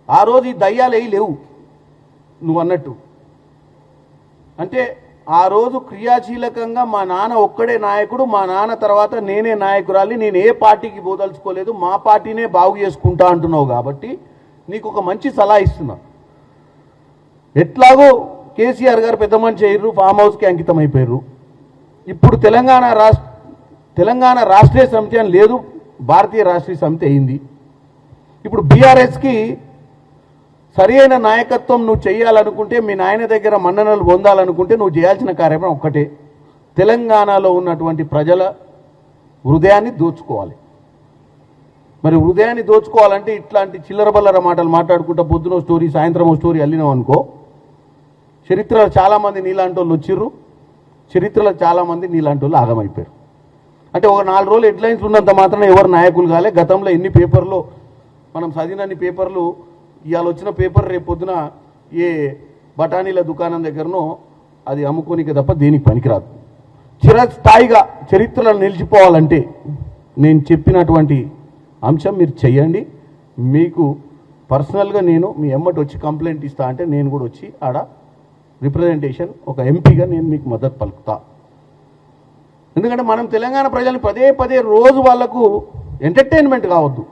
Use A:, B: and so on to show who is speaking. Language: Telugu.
A: ఆ రోజు ఈ దయ్యాలు ఏవి లేవు నువ్వు అన్నట్టు. అంటే ఆ రోజు క్రియాశీలకంగా మా నాన్న ఒక్కడే నాయకుడు, మా నాన్న తర్వాత నేనే నాయకురాలి, నేను ఏ పార్టీకి పోదలుచుకోలేదు, మా పార్టీనే బాగు చేసుకుంటా అంటున్నావు. కాబట్టి నీకు ఒక మంచి సలహా ఇస్తున్నా. ఎట్లాగో కేసీఆర్ గారు పెద్ద మనిషి అయ్యారు, ఫామ్ హౌస్కి అంకితం అయిపోయారు. ఇప్పుడు తెలంగాణ రాష్ట్రీయ సమితి అని లేదు, భారతీయ రాష్ట్రీయ సమితి అయింది. ఇప్పుడు బీఆర్ఎస్కి సరి అయిన నాయకత్వం నువ్వు చేయాలనుకుంటే, మీ నాయన దగ్గర మన్ననలు పొందాలనుకుంటే నువ్వు చేయాల్సిన కార్యక్రమం ఒక్కటే, తెలంగాణలో ఉన్నటువంటి ప్రజల హృదయాన్ని దోచుకోవాలి. మరి హృదయాన్ని దోచుకోవాలంటే ఇట్లాంటి చిల్లర బల్లర మాటలు మాట్లాడుకుంటా పొద్దునో స్టోరీ సాయంత్రం స్టోరీ అల్లినావు అనుకో, చరిత్రలో చాలామంది నీలాంటి వాళ్ళు వచ్చిర్రు, చరిత్రలో చాలామంది నీలాంటి వాళ్ళు ఆగమైపోయారు. అంటే ఒక 4 రోజులు హెడ్లైన్స్ ఉన్నంత మాత్రాన ఎవరు నాయకులు కాలే. గతంలో ఎన్ని పేపర్లో మనం చదివినన్ని పేపర్లు, ఇవాళ వచ్చిన పేపర్ రేపు పొద్దున ఏ బఠానీల దుకాణం దగ్గరనో అది అమ్ముకోనికే తప్ప దేనికి పనికిరాదు. చిరస్థాయిగా చరిత్రలో నిలిచిపోవాలంటే నేను చెప్పినటువంటి అంశం మీరు చెయ్యండి. మీకు పర్సనల్గా నేను మీ ఎమ్మటి వచ్చి కంప్లైంట్ ఇస్తా అంటే నేను కూడా వచ్చి ఆడ రిప్రజెంటేషన్ ఒక ఎంపీగా నేను మీకు మద్దతు పలుకుతా. ఎందుకంటే మనం తెలంగాణ ప్రజల్ని పదే రోజు వాళ్లకు ఎంటర్టైన్మెంట్ కావద్దు.